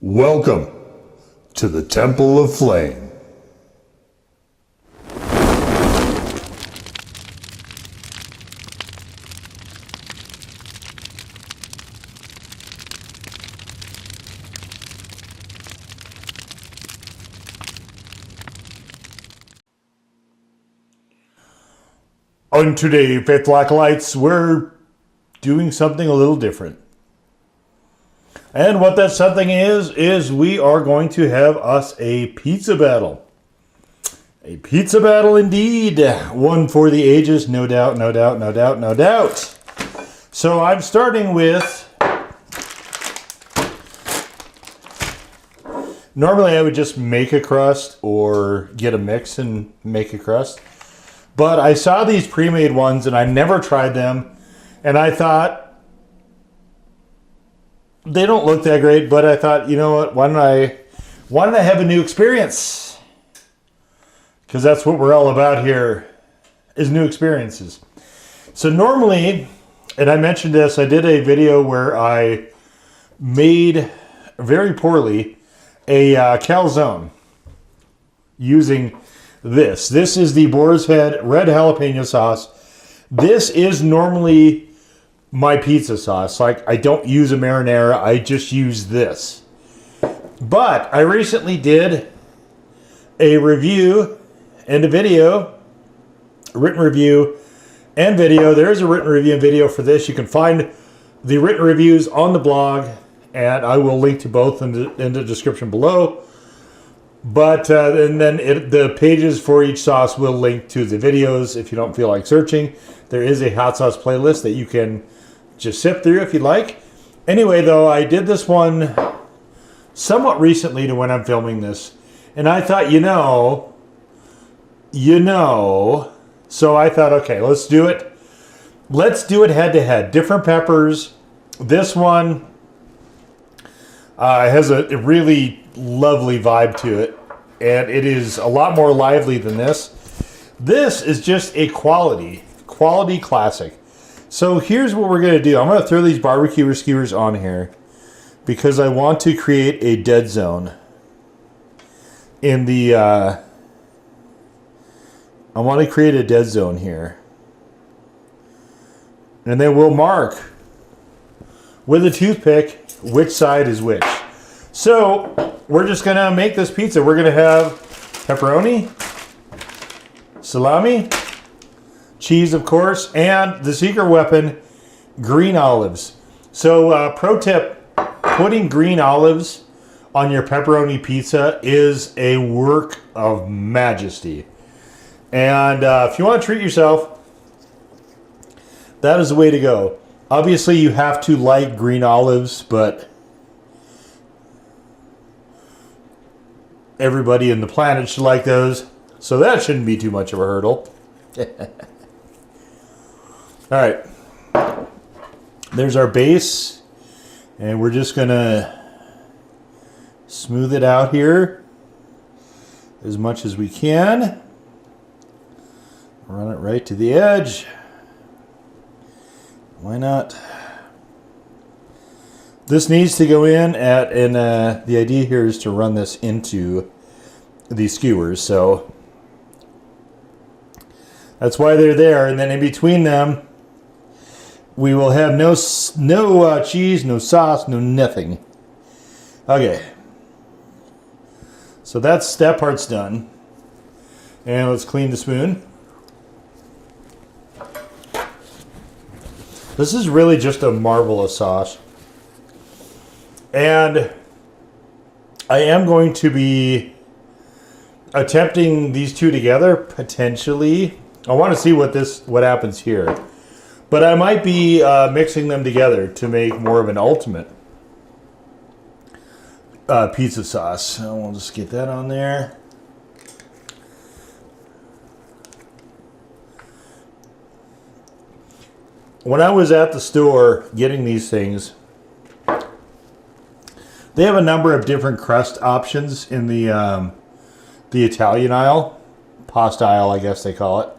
Welcome to the Temple of Flame. On today, Faithful Acolytes, we're doing something a little different. And what that something is we are going to have us a pizza battle. A pizza battle indeed. One for the ages, no doubt, no doubt, no doubt, no doubt. So I'm starting with... Normally I would just make a crust or get a mix and make a crust. But I saw these pre-made ones and I never tried them. And I thought, they don't look that great, but I thought, you know what, why don't I have a new experience? Because that's what we're all about here, is new experiences. So normally, and I mentioned this, I did a video where I made, very poorly, a calzone using this. This is the Boar's Head red jalapeno sauce. This is normally my pizza sauce. Like, I don't use a marinara, I just use this. But I recently did a review and a video, a written review and video. There's a written review and video for this. You can find the written reviews on the blog, and I will link to both in the description below. But and then the pages for each sauce will link to the videos if you don't feel like searching. There is a hot sauce playlist that you can just sip through if you'd like. Anyway, though, I did this one somewhat recently to when I'm filming this. And I thought, you know, so I thought, okay, let's do it. Let's do it head to head. Different peppers. This one has a really lovely vibe to it. And it is a lot more lively than this. This is just a quality classic. So here's what we're going to do. I'm going to throw these barbecue skewers on here because I want to create a dead zone in the... I want to create a dead zone here. And then we'll mark with a toothpick which side is which. So we're just going to make this pizza. We're going to have pepperoni, salami, cheese, of course, and the secret weapon, green olives. So, pro tip, putting green olives on your pepperoni pizza is a work of majesty. And if you want to treat yourself, that is the way to go. Obviously, you have to like green olives, but everybody in the planet should like those. So that shouldn't be too much of a hurdle. All right, there's our base, and we're just gonna smooth it out here as much as we can. Run it right to the edge. Why not? This needs to go in at, and the idea here is to run this into the skewers, so that's why they're there. And then in between them, we will have no cheese, no sauce, no nothing. Okay. So that part's done. And let's clean the spoon. This is really just a marvelous sauce. And I am going to be attempting these two together, potentially. I want to see what happens here. But I might be mixing them together to make more of an ultimate pizza sauce. So we'll just get that on there. When I was at the store getting these things, they have a number of different crust options in the Italian aisle, pasta aisle, I guess they call it.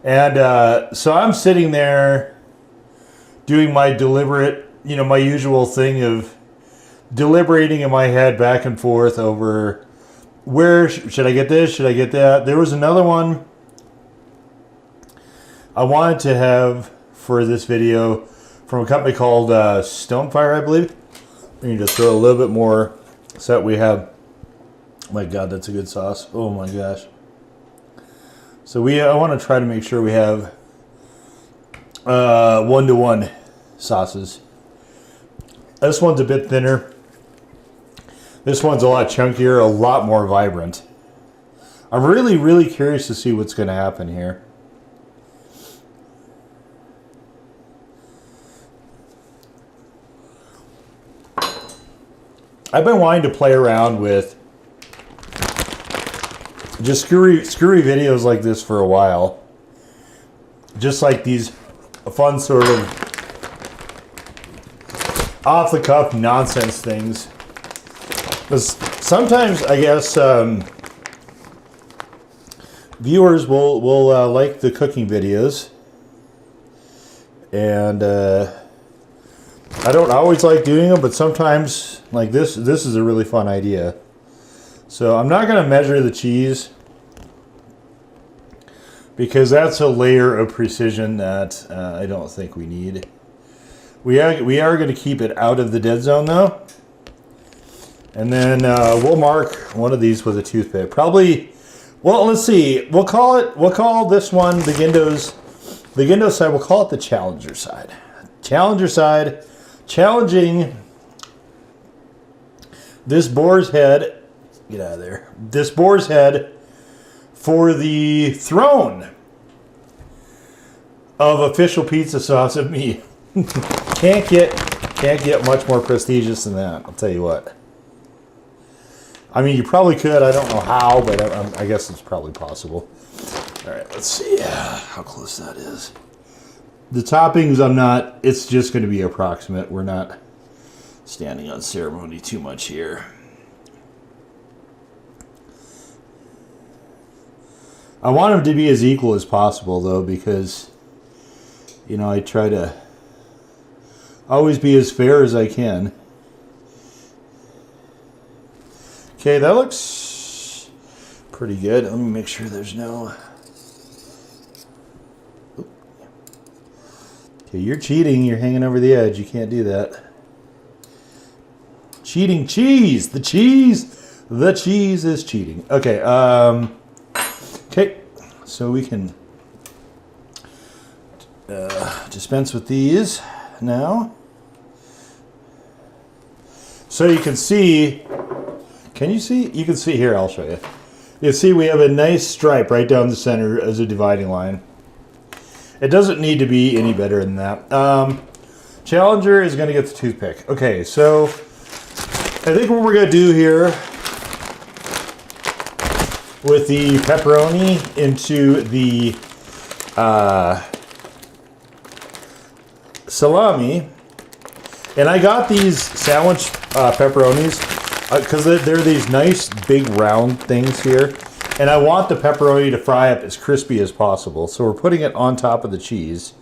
And so I'm sitting there doing my deliberate, my usual thing of deliberating in my head back and forth over where should I get this? Should I get that? There was another one I wanted to have for this video from a company called Stonefire, I believe. We need to throw a little bit more so that we have. Oh my God, that's a good sauce. Oh my gosh. So I want to try to make sure we have 1-to-1 sauces. This one's a bit thinner. This one's a lot chunkier, a lot more vibrant. I'm really, really curious to see what's going to happen here. I've been wanting to play around with just screwy videos like this for a while. Just like these fun sort of off-the-cuff nonsense things. Because sometimes, I guess, viewers will like the cooking videos. And I don't always like doing them, but sometimes, like this is a really fun idea. So I'm not going to measure the cheese because that's a layer of precision that I don't think we need. We are going to keep it out of the dead zone though. And then we'll mark one of these with a toothpick. Probably, well, let's see. We'll call this one the Gindo side. We'll call it the Challenger side. Challenger side, challenging this boar's head. Get out of there. This boar's head for the throne of official pizza sauce of me. Can't get much more prestigious than that. I'll tell you what. I mean, you probably could. I don't know how, but I guess it's probably possible. All right, let's see how close that is. The toppings, it's just going to be approximate. We're not standing on ceremony too much here. I want them to be as equal as possible, though, because, I try to always be as fair as I can. Okay, that looks pretty good. Let me make sure there's no... Okay, you're cheating. You're hanging over the edge. You can't do that. Cheating cheese. The cheese is cheating. Okay, okay, so we can dispense with these now. So you can see... Can you see? You can see here, I'll show you. You see we have a nice stripe right down the center as a dividing line. It doesn't need to be any better than that. Challenger is going to get the toothpick. Okay, so I think what we're going to do here with the pepperoni into the salami, and I got these sandwich pepperonis because they're these nice big round things here, and I want the pepperoni to fry up as crispy as possible. So we're putting it on top of the cheese,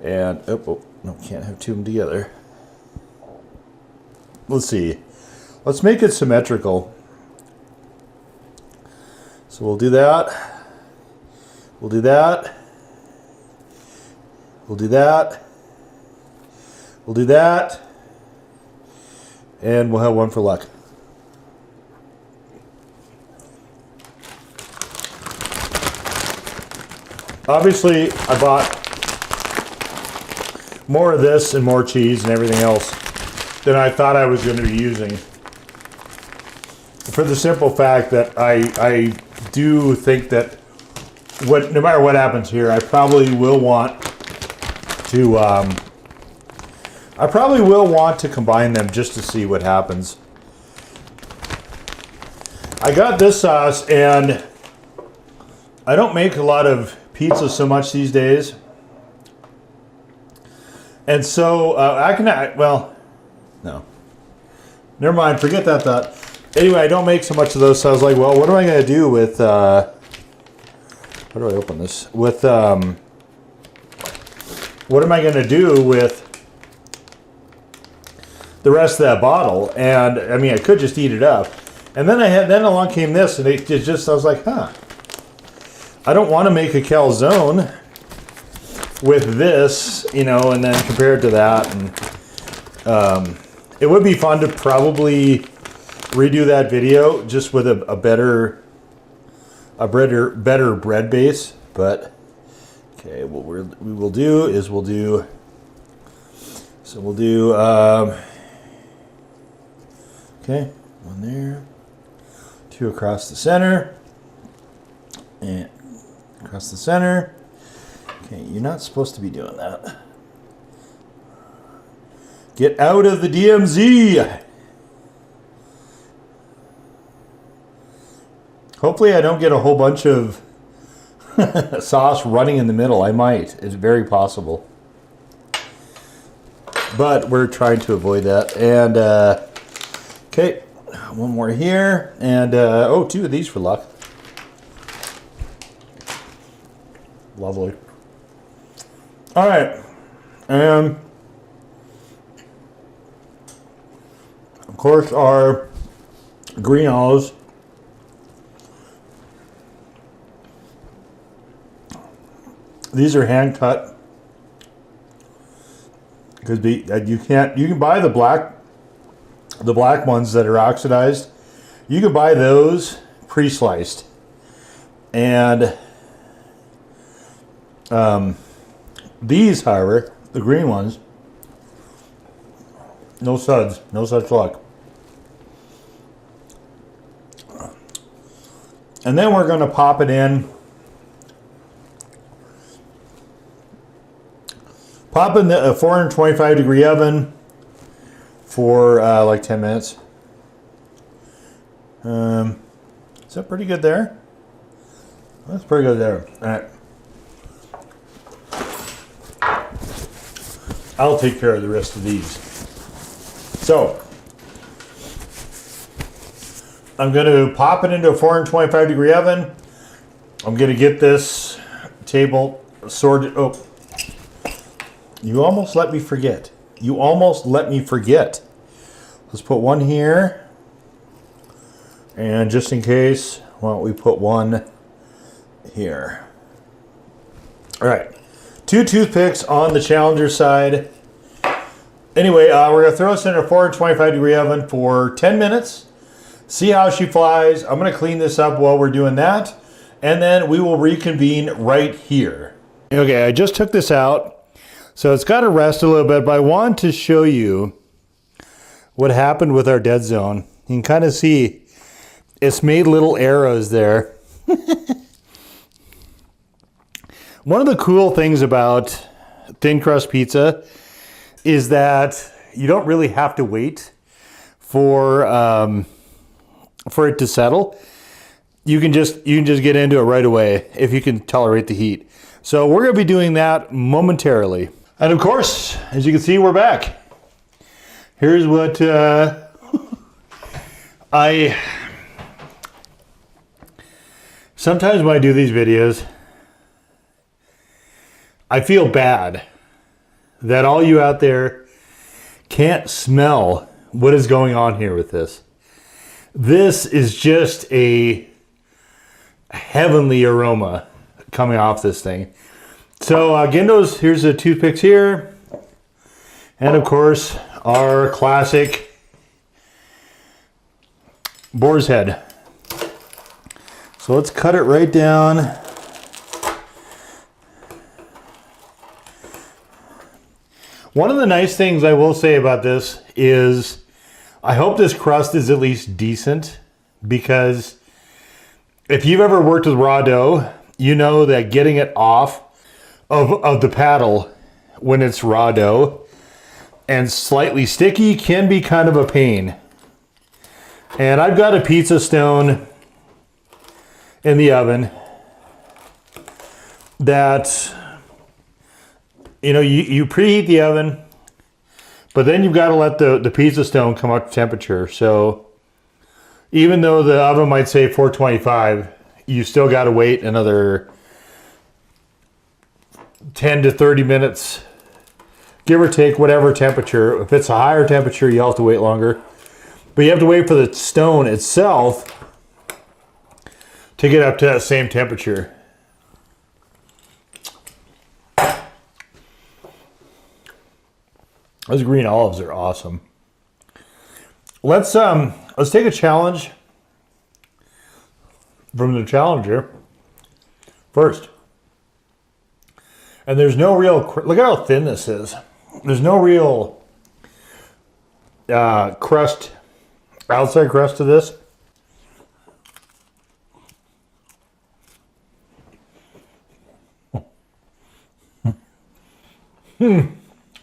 and oh no, can't have two of them together. Let's see, let's make it symmetrical. So we'll do that. We'll do that. We'll do that. We'll do that, and we'll have one for luck. Obviously, I bought more of this and more cheese and everything else than I thought I was going to be using. For the simple fact that I do think that no matter what happens here, I probably will want to combine them just to see what happens. I got this sauce, and I don't make a lot of pizza so much these days, and so no, never mind, forget that thought. Anyway, I don't make so much of those, so I was like, well, what am I going to do with how do I open this with what am I going to do with the rest of that bottle. And I mean, I could just eat it up. And then along came this, and it just, I was like, huh. I don't want to make a calzone with this, you know, and then compare it to that. And it would be fun to probably redo that video just with a better bread base. But okay, what we will do is we'll do okay, one there, two across the center, and across the center. Okay, you're not supposed to be doing that. Get out of the DMZ. Hopefully I don't get a whole bunch of sauce running in the middle. I might. It's very possible. But we're trying to avoid that. And, okay, one more here. And, oh, two of these for luck. Lovely. All right. Of course, our green olives. These are hand cut because you can buy the black ones that are oxidized. You can buy those pre-sliced, and these, however, the green ones, no suds, no such luck. And then we're going to pop it in. Pop in the 425 degree oven for like 10 minutes. Is that pretty good there? That's pretty good there. All right. I'll take care of the rest of these. So, I'm going to pop it into a 425 degree oven. I'm going to get this table sorted. Oh, you almost let me forget. You almost let me forget. Let's put one here. And just in case, why don't we put one here. All right. 2 toothpicks on the Challenger side. Anyway, we're going to throw this in a 425 degree oven for 10 minutes. See how she flies. I'm going to clean this up while we're doing that. And then we will reconvene right here. Okay, I just took this out. So it's got to rest a little bit, but I want to show you what happened with our dead zone. You can kind of see it's made little arrows there. One of the cool things about thin crust pizza is that you don't really have to wait for it to settle. You can just get into it right away if you can tolerate the heat. So we're going to be doing that momentarily. And of course, as you can see, we're back. Here's what sometimes when I do these videos, I feel bad that all you out there can't smell what is going on here with this. This is just a heavenly aroma coming off this thing. So Gindo's, here's the toothpicks here. And of course, our classic boar's head. So let's cut it right down. One of the nice things I will say about this is I hope this crust is at least decent, because if you've ever worked with raw dough, you know that getting it off of the paddle when it's raw dough and slightly sticky can be kind of a pain. And I've got a pizza stone in the oven that, you know, you preheat the oven, but then you've got to let the pizza stone come up to temperature. So even though the oven might say 425, you still got to wait another 10 to 30 minutes, give or take whatever temperature. If it's a higher temperature, you'll have to wait longer. But you have to wait for the stone itself to get up to that same temperature. Those green olives are awesome. Let's take a challenge from the challenger first. And there's no real, look at how thin this is. There's no real crust, outside crust to this.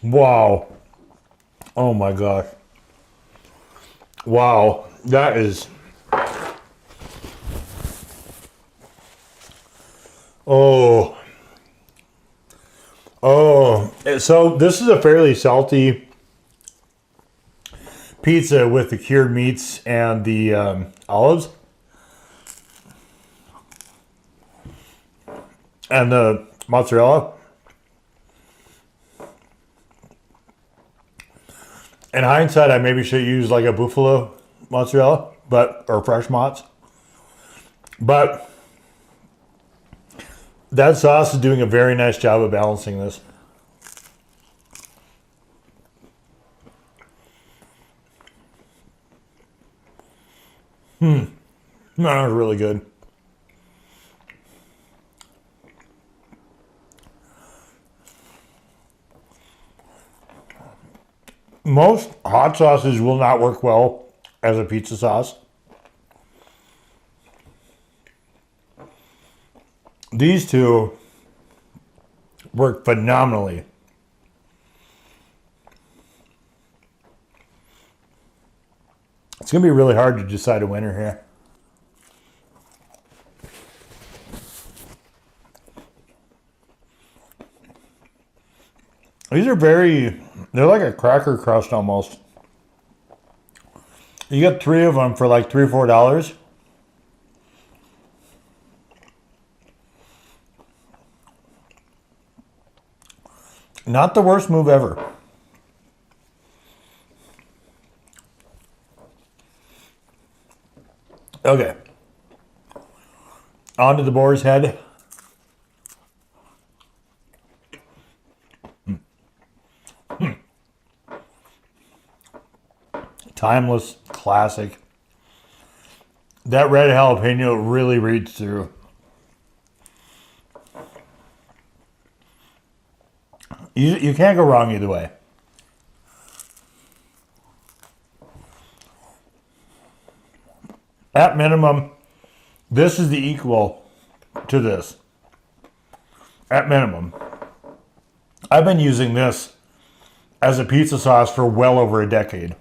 Wow. Oh my gosh. Wow. That is. Oh. Oh. So this is a fairly salty pizza with the cured meats and the olives. And the mozzarella. In hindsight, I maybe should use like a buffalo mozzarella, or fresh mozz. But that sauce is doing a very nice job of balancing this. That was really good. Most hot sauces will not work well as a pizza sauce. These two work phenomenally. It's going to be really hard to decide a winner here. These are they're like a cracker crust almost. You get 3 of them for like $3 or $4. Not the worst move ever. Okay. On to the boar's head. Timeless classic. That red jalapeno really reads through. You can't go wrong either way. At minimum, this is the equal to this. At minimum. I've been using this as a pizza sauce for well over a decade.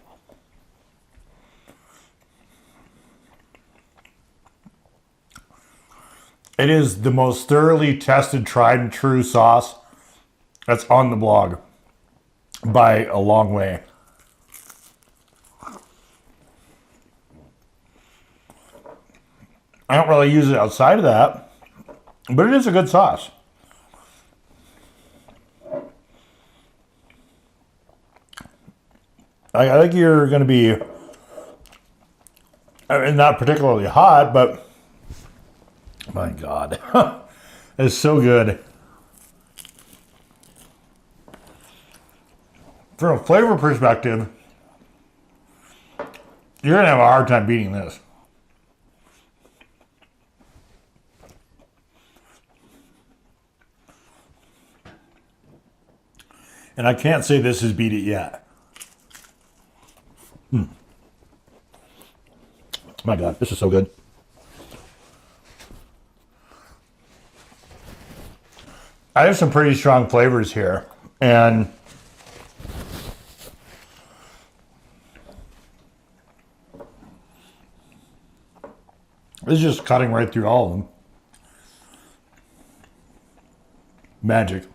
It is the most thoroughly tested, tried and true sauce that's on the blog by a long way. I don't really use it outside of that, but it is a good sauce. I think you're going to be, not particularly hot, but my God, it's so good. From a flavor perspective, you're going to have a hard time beating this. And I can't say this has beat it yet. My God, this is so good. I have some pretty strong flavors here, and this is just cutting right through all of them. Magic.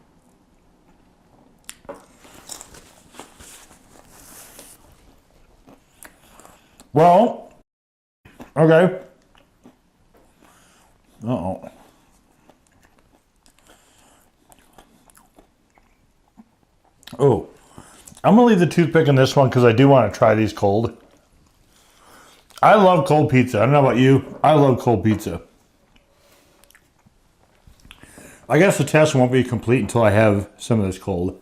Well, okay. Uh-oh. Oh, I'm gonna leave the toothpick in this one because I do want to try these cold. I love cold pizza. I don't know about you. I love cold pizza. I guess the test won't be complete until I have some of this cold.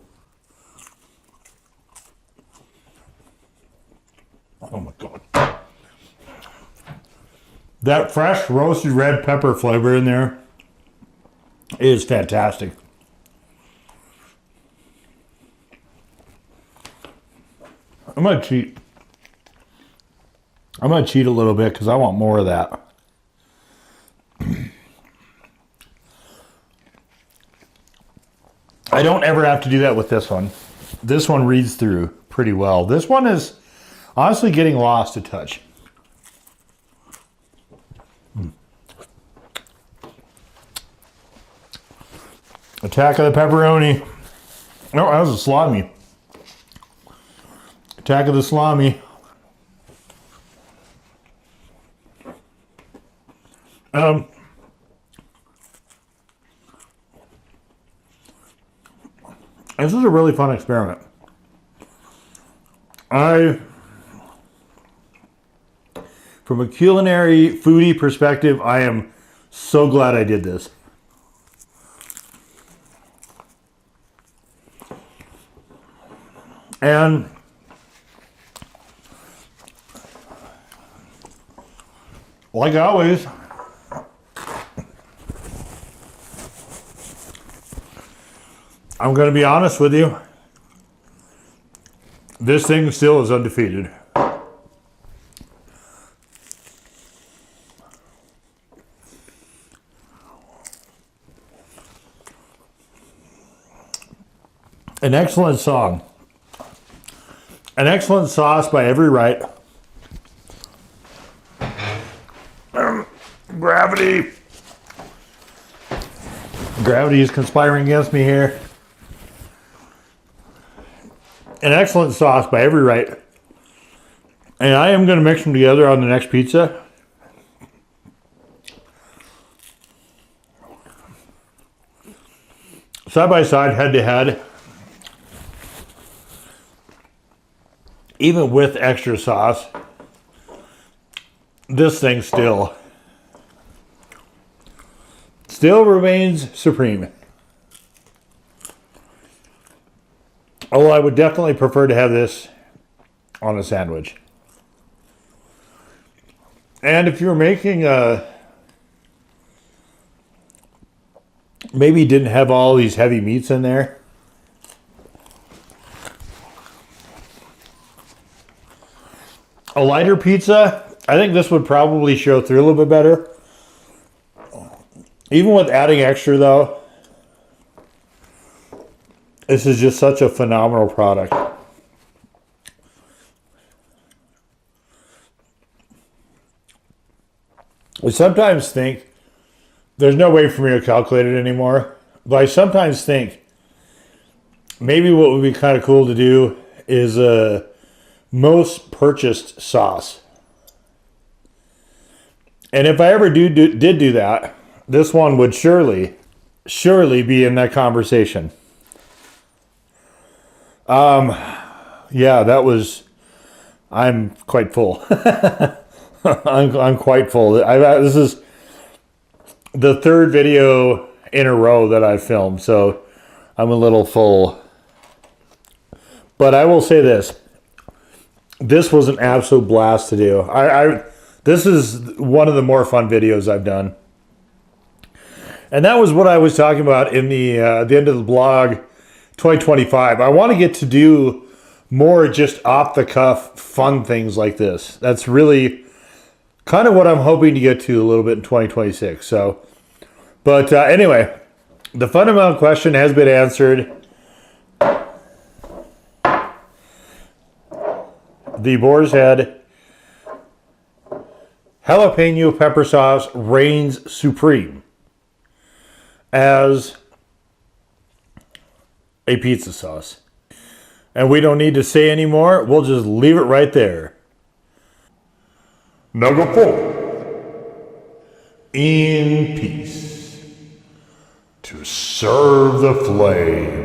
Oh my God. That fresh roasted red pepper flavor in there is fantastic. I'm gonna cheat. I'm gonna cheat a little bit because I want more of that. I don't ever have to do that with this one. This one reads through pretty well. This one is honestly getting lost a touch. Attack of the pepperoni. No, that was a salami. Attack of the salami. This is a really fun experiment. From a culinary foodie perspective, I am so glad I did this. And like always, I'm going to be honest with you. This thing still is undefeated. An excellent song. An excellent sauce by every right. Gravity. Gravity is conspiring against me here. An excellent sauce by every right. And I am going to mix them together on the next pizza. Side by side, head to head. Even with extra sauce, this thing still remains supreme. Although I would definitely prefer to have this on a sandwich. And if you're making maybe didn't have all these heavy meats in there, a lighter pizza, I think this would probably show through a little bit better. Even with adding extra though, this is just such a phenomenal product. I sometimes think, there's no way for me to calculate it anymore, but I sometimes think maybe what would be kind of cool to do is a most purchased sauce. And if I ever did do that, this one would surely be in that conversation. Yeah, I'm quite full. I'm quite full. This is the third video in a row that I've filmed, so I'm a little full. But I will say this. This was an absolute blast to do. This is one of the more fun videos I've done. And that was what I was talking about in the end of the blog 2025. I want to get to do more just off the cuff fun things like this. That's really kind of what I'm hoping to get to a little bit in 2026. So, but anyway, the fundamental question has been answered. The Boar's Head Jalapeno Pepper Sauce reigns supreme as a pizza sauce. And we don't need to say any more. We'll just leave it right there. Number 4. In peace. To serve the flame.